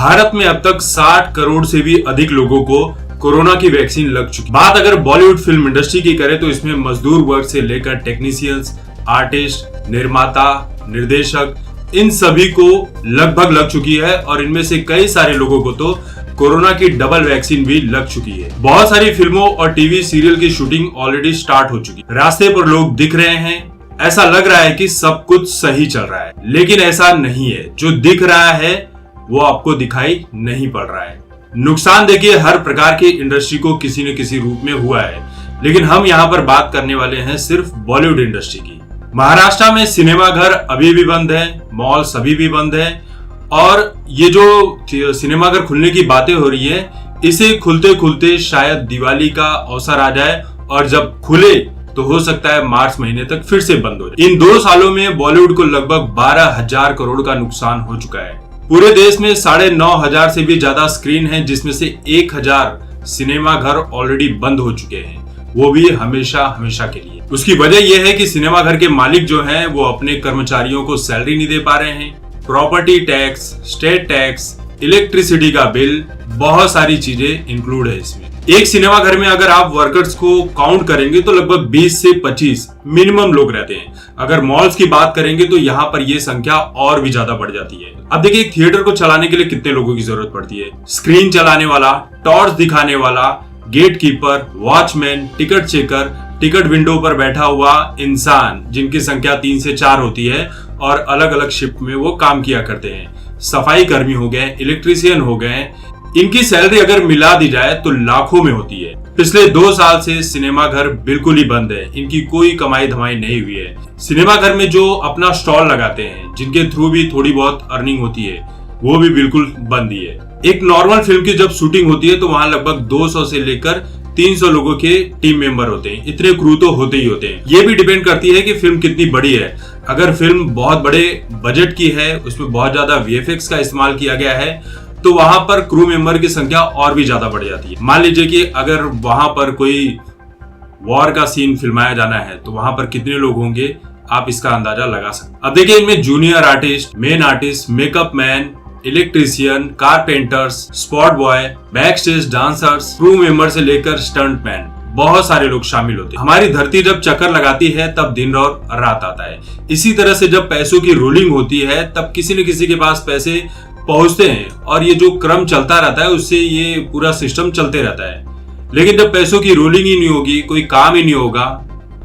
भारत में अब तक 60 करोड़ से भी अधिक लोगों को कोरोना की वैक्सीन लग चुकी। बात अगर बॉलीवुड फिल्म इंडस्ट्री की करें तो इसमें मजदूर वर्ग से लेकर टेक्नीशियंस, आर्टिस्ट, निर्माता, निर्देशक, इन सभी को लगभग लग चुकी है और इनमें से कई सारे लोगों को तो कोरोना की डबल वैक्सीन भी लग चुकी है। बहुत सारी फिल्मों और टीवी सीरियल की शूटिंग ऑलरेडी स्टार्ट हो चुकी है। रास्ते पर लोग दिख रहे हैं, ऐसा लग रहा है कि सब कुछ सही चल रहा है, लेकिन ऐसा नहीं है। जो दिख रहा है वो आपको दिखाई नहीं पड़ रहा है। नुकसान देखिए हर प्रकार की इंडस्ट्री को किसी न किसी रूप में हुआ है, लेकिन हम यहाँ पर बात करने वाले हैं सिर्फ बॉलीवुड इंडस्ट्री की। महाराष्ट्र में सिनेमा घर अभी भी बंद है, मॉल सभी भी बंद है और ये जो सिनेमा घर खुलने की बातें हो रही है, इसे खुलते खुलते शायद दिवाली का अवसर आ जाए और जब खुले तो हो सकता है मार्च महीने तक फिर से बंद हो जाए। इन 2 सालों में बॉलीवुड को लगभग 12,000 करोड़ का नुकसान हो चुका है। पूरे देश में 9,500 से भी ज्यादा स्क्रीन है, जिसमें से 1,000 सिनेमा घर ऑलरेडी बंद हो चुके हैं, वो भी हमेशा हमेशा के लिए। उसकी वजह यह है कि सिनेमा घर के मालिक जो हैं वो अपने कर्मचारियों को सैलरी नहीं दे पा रहे हैं। Property tax, state tax, electricity का बिल, बहुत सारी चीजें इंक्लूड है इसमें। एक सिनेमा घर में अगर आप वर्कर्स को काउंट करेंगे तो लगभग 20 से 25 मिनिमम लोग रहते हैं। अगर मॉल्स की बात करेंगे तो यहाँ पर ये संख्या और भी ज्यादा बढ़ जाती है। अब देखिए एक थिएटर को चलाने के लिए कितने लोगों की जरूरत पड़ती है। स्क्रीन चलाने वाला, टॉर्च दिखाने वाला, gate keeper, watchman, ticket checker, ticket window पर बैठा हुआ इंसान जिनकी संख्या 3 से 4 होती है और अलग अलग शिफ्ट में वो काम किया करते हैं। सफाई कर्मी हो गए, इलेक्ट्रीशियन हो गए, इनकी सैलरी अगर मिला दी जाए तो लाखों में होती है। पिछले 2 साल से सिनेमा घर बिल्कुल ही बंद है, इनकी कोई कमाई धमाई नहीं हुई है। सिनेमा घर में जो अपना स्टॉल लगाते हैं, जिनके थ्रू भी थोड़ी बहुत अर्निंग होती है, वो भी बिल्कुल बंद ही है। एक नॉर्मल फिल्म की जब शूटिंग होती है तो वहां लगभग 200 से लेकर 300 लोगों के टीम मेंबर होते हैं। इतने क्रू तो होते ही होते हैं। ये भी डिपेंड करती है कि फिल्म कितनी बड़ी है। अगर फिल्म बहुत बड़े बजट की है, उसमें बहुत ज्यादा वीएफएक्स का इस्तेमाल किया गया है, तो वहां पर क्रू मेंबर की संख्या और भी ज्यादा बढ़ जाती है। मान लीजिए कि अगर वहां पर कोई वॉर का सीन फिल्माया जाना है तो वहां पर कितने लोग होंगे आप इसका अंदाजा लगा सकते। अब देखिए इनमें junior artist, main artist, makeup man, electrician, carpenters, spot boy, back stage dancers, crew member से लेकर स्टंट मैन, बहुत सारे लोग शामिल होते हैं। हमारी धरती जब चक्कर लगाती है तब दिन और रात आता है। इसी तरह से जब पैसों की रोलिंग होती है तब किसी न किसी के पास पैसे पहुंचते हैं और ये जो क्रम चलता रहता है उससे ये पूरा सिस्टम चलते रहता है। लेकिन जब पैसों की रोलिंग ही नहीं होगी, कोई काम ही नहीं होगा,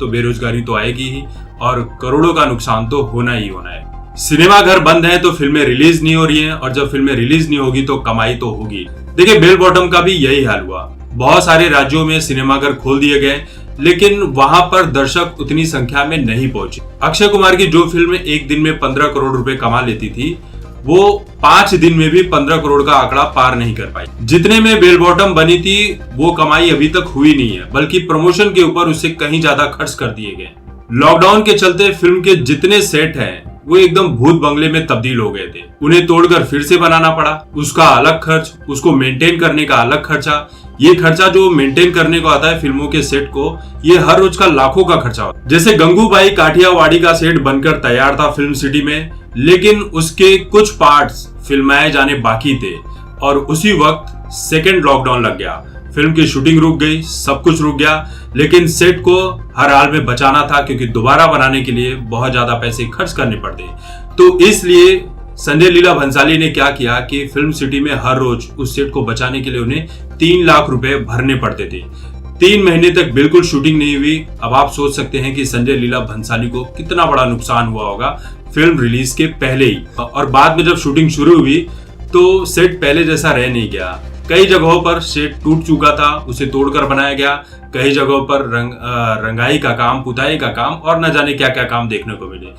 तो बेरोजगारी तो आएगी ही और करोड़ों का नुकसान तो होना ही होना है। सिनेमा घर बंद है तो फिल्में रिलीज नहीं हो रही हैं और जब फिल्में रिलीज नहीं होगी तो कमाई तो होगी। देखिए बेल बॉटम का भी यही हाल हुआ। बहुत सारे राज्यों में सिनेमा घर खोल दिए गए, लेकिन वहां पर दर्शक उतनी संख्या में नहीं पहुंचे। अक्षय कुमार की जो फिल्म एक दिन में 15 करोड़ रुपए कमा लेती थी, वो 5 दिन में भी 15 करोड़ का आंकड़ा पार नहीं कर पाई। जितने में बेल बॉटम बनी थी वो कमाई अभी तक हुई नहीं है, बल्कि प्रमोशन के ऊपर उससे कहीं ज्यादा खर्च कर दिए गए। लॉकडाउन के चलते फिल्म के जितने सेट हैं वो एकदम भूत बंगले में तब्दील हो गए थे। उन्हें तोड़कर फिर से बनाना पड़ा, उसका अलग खर्च, उसको मेंटेन करने का अलग खर्चा। ये खर्चा जो मेंटेन करने को आता है फिल्मों के सेट को, ये हर रोज का लाखों का खर्चा होता है। जैसे गंगूबाई काठियावाड़ी का सेट बनकर तैयार था फिल्म सिटी में, लेकिन उसके कुछ पार्ट्स फिल्माए जाने बाकी थे और उसी वक्त सेकेंड लॉकडाउन लग गया। फिल्म की शूटिंग रुक गई, सब कुछ रुक गया, लेकिन सेट को हर हाल में बचाना था क्योंकि दोबारा बनाने के लिए बहुत ज्यादा पैसे खर्च करने पड़ते। तो इसलिए संजय लीला भंसाली ने क्या किया कि फिल्म सिटी में हर रोज उस सेट को बचाने के लिए उन्हें 3 लाख रुपए भरने पड़ते थे। 3 महीने तक बिल्कुल शूटिंग नहीं हुई। अब आप सोच सकते हैं कि संजय लीला भंसाली को कितना बड़ा नुकसान हुआ होगा फिल्म रिलीज के पहले ही। और बाद में जब शूटिंग शुरू हुई तो सेट पहले जैसा रह नहीं गया। कई जगहों पर सेट टूट चुका था, उसे तोड़कर बनाया गया। कई जगहों पर रंगाई का काम, पुताई का काम और न जाने क्या क्या काम देखने को मिले।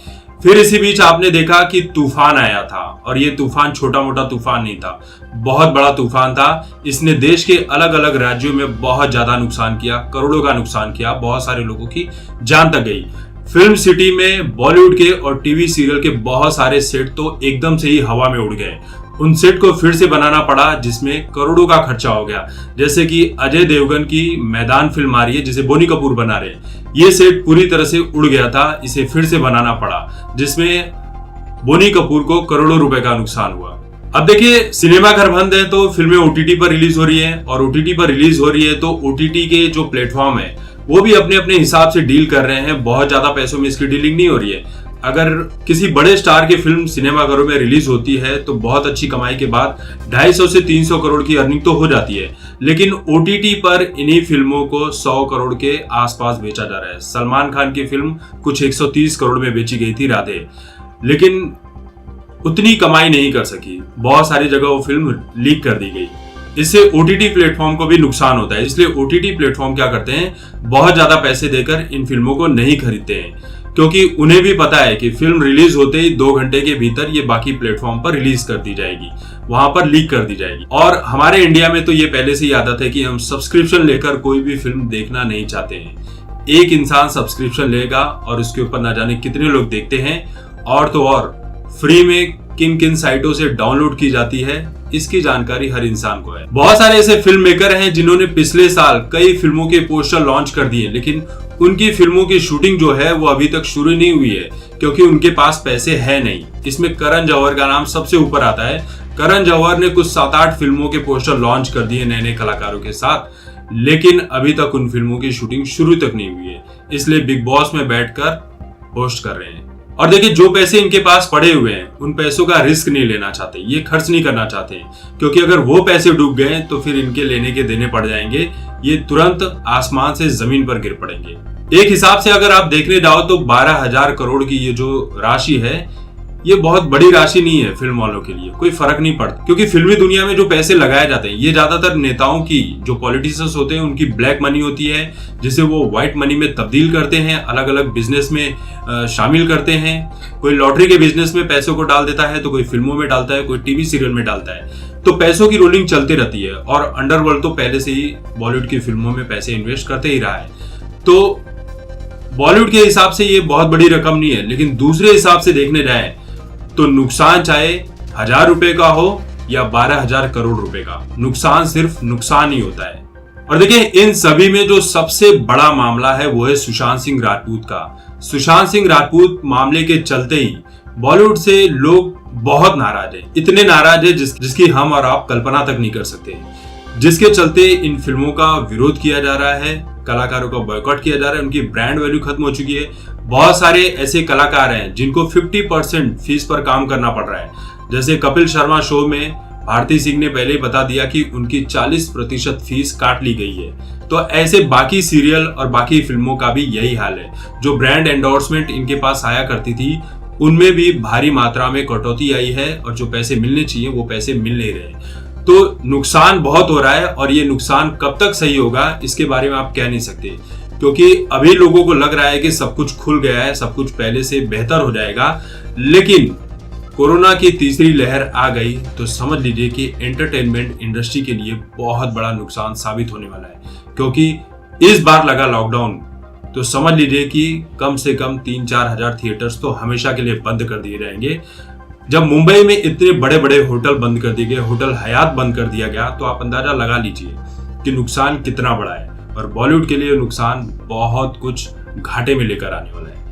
फिर इसी बीच आपने देखा कि तूफान आया था और ये तूफान छोटा मोटा तूफान नहीं था, बहुत बड़ा तूफान था। इसने देश के अलग अलग राज्यों में बहुत ज्यादा नुकसान किया, करोड़ों का नुकसान किया, बहुत सारे लोगों की जान तक गई। फिल्म सिटी में बॉलीवुड के और टीवी सीरियल के बहुत सारे सेट तो एकदम से ही हवा में उड़ गए। उन सेट को फिर से बनाना पड़ा जिसमें करोड़ों का खर्चा हो गया। जैसे कि अजय देवगन की मैदान फिल्म आ रही है जिसे बोनी कपूर बना रहे हैं, ये सेट पूरी तरह से उड़ गया था, इसे फिर से बनाना पड़ा जिसमें बोनी कपूर को करोड़ों रुपए का नुकसान हुआ। अब देखिए, सिनेमा घर बंद है तो फिल्में ओटीटी पर रिलीज हो रही है, और ओटीटी पर रिलीज हो रही है तो ओटीटी के जो प्लेटफॉर्म है वो भी अपने अपने हिसाब से डील कर रहे हैं। बहुत ज्यादा पैसों में इसकी डीलिंग नहीं हो रही है। अगर किसी बड़े स्टार की फिल्म सिनेमाघरों में रिलीज होती है तो बहुत अच्छी कमाई के बाद 250 से 300 करोड़ की अर्निंग तो हो जाती है, लेकिन ओटीटी पर इन्हीं फिल्मों को 100 करोड़ के आसपास बेचा जा रहा है। सलमान खान की फिल्म कुछ 130 करोड़ में बेची गई थी, राधे, लेकिन उतनी कमाई नहीं कर सकी। बहुत सारी जगह वो फिल्म लीक कर दी गई। इससे ओटीटी प्लेटफॉर्म को भी नुकसान होता है। इसलिए ओटीटी प्लेटफॉर्म क्या करते हैं, बहुत ज्यादा पैसे देकर इन फिल्मों को नहीं खरीदते हैं, क्योंकि उन्हें भी पता है कि फिल्म रिलीज होते ही 2 घंटे के भीतर ये बाकी प्लेटफॉर्म पर रिलीज कर दी जाएगी, वहां पर लीक कर दी जाएगी। और हमारे इंडिया में तो ये पहले से ही आदत है कि हम सब्सक्रिप्शन लेकर कोई भी फिल्म देखना नहीं चाहते हैं। एक इंसान सब्सक्रिप्शन लेगा और उसके ऊपर ना जाने कितने लोग देखते हैं, और तो और फ्री में किन किन साइटों से डाउनलोड की जाती है, इसकी जानकारी हर इंसान को है। बहुत सारे ऐसे फिल्म मेकर हैं जिन्होंने पिछले साल कई फिल्मों के पोस्टर लॉन्च कर दिए, लेकिन उनकी फिल्मों की शूटिंग जो है वो अभी तक शुरू नहीं हुई है, क्योंकि उनके पास पैसे है नहीं। इसमें करण जौहर का नाम सबसे ऊपर आता है। करण जौहर ने कुछ 7-8 फिल्मों के पोस्टर लॉन्च कर दिए नए नए कलाकारों के साथ, लेकिन अभी तक उन फिल्मों की शूटिंग शुरू तक नहीं हुई है। इसलिए बिग बॉस में बैठकर होस्ट कर रहे हैं। और देखिए, जो पैसे इनके पास पड़े हुए हैं उन पैसों का रिस्क नहीं लेना चाहते, ये खर्च नहीं करना चाहते, क्योंकि अगर वो पैसे डूब गए तो फिर इनके लेने के देने पड़ जाएंगे, ये तुरंत आसमान से जमीन पर गिर पड़ेंगे। एक हिसाब से अगर आप देखने जाओ तो 12,000 करोड़ की ये जो राशि है, ये बहुत बड़ी राशि नहीं है फिल्म वालों के लिए, कोई फर्क नहीं पड़ता, क्योंकि फिल्मी दुनिया में जो पैसे लगाए जाते हैं ये ज्यादातर नेताओं की, जो पॉलिटिशियंस होते हैं उनकी ब्लैक मनी होती है, जिसे वो व्हाइट मनी में तब्दील करते हैं, अलग अलग बिजनेस में शामिल करते हैं। कोई लॉटरी के बिजनेस में पैसों को डाल देता है, तो कोई फिल्मों में डालता है, कोई टीवी सीरियल में डालता है। तो पैसों की रोलिंग चलती रहती है, और अंडरवर्ल्ड तो पहले से ही बॉलीवुड की फिल्मों में पैसे इन्वेस्ट करते ही रहा है। तो बॉलीवुड के हिसाब से ये बहुत बड़ी रकम नहीं है, लेकिन दूसरे हिसाब से देखने जाए तो नुकसान चाहे 1000 रुपए का हो या 12,000 करोड़ रुपए का, नुकसान सिर्फ नुकसान ही होता है। और देखिए, इन सभी में जो सबसे बड़ा मामला है वो है सुशांत सिंह राजपूत का। सुशांत सिंह राजपूत मामले के चलते ही बॉलीवुड से लोग बहुत नाराज हैं, इतने नाराज है जिसकी हम और आप कल्पना तक नहीं कर सकते, जिसके चलते इन फिल्मों का विरोध किया जा रहा है, कलाकारों का बॉयकॉट किया जा रहा है, उनकी ब्रांड वैल्यू खत्म हो चुकी है। बहुत सारे ऐसे कलाकार हैं जिनको 50% फीस पर काम करना पड़ रहा है। जैसे कपिल शर्मा शो में भारती सिंह ने पहले बता दिया कि उनकी 40% फीस काट ली गई है। तो ऐसे बाकी सीरियल और बाकी फिल्मों का भी यही हाल है। जो ब्रांड एंडोर्समेंट इनके पास आया करती थी उनमें भी भारी मात्रा में कटौती आई है, और जो पैसे मिलने चाहिए वो पैसे मिल नहीं रहे। तो नुकसान बहुत हो रहा है, और ये नुकसान कब तक सही होगा इसके बारे में आप कह नहीं सकते, क्योंकि अभी लोगों को लग रहा है कि सब कुछ खुल गया है, सब कुछ पहले से बेहतर हो जाएगा, लेकिन कोरोना की तीसरी लहर आ गई तो समझ लीजिए कि एंटरटेनमेंट इंडस्ट्री के लिए बहुत बड़ा नुकसान साबित होने वाला है। क्योंकि इस बार लगा लॉकडाउन तो समझ लीजिए कि कम से कम 3-4 हजार थिएटर्स तो हमेशा के लिए बंद कर दिए जाएंगे। जब मुंबई में इतने बड़े बड़े होटल बंद कर दिए गए, होटल हयात बंद कर दिया गया, तो आप अंदाजा लगा लीजिए कि नुकसान कितना बड़ा है। और बॉलीवुड के लिए नुकसान बहुत कुछ घाटे में लेकर आने वाला है।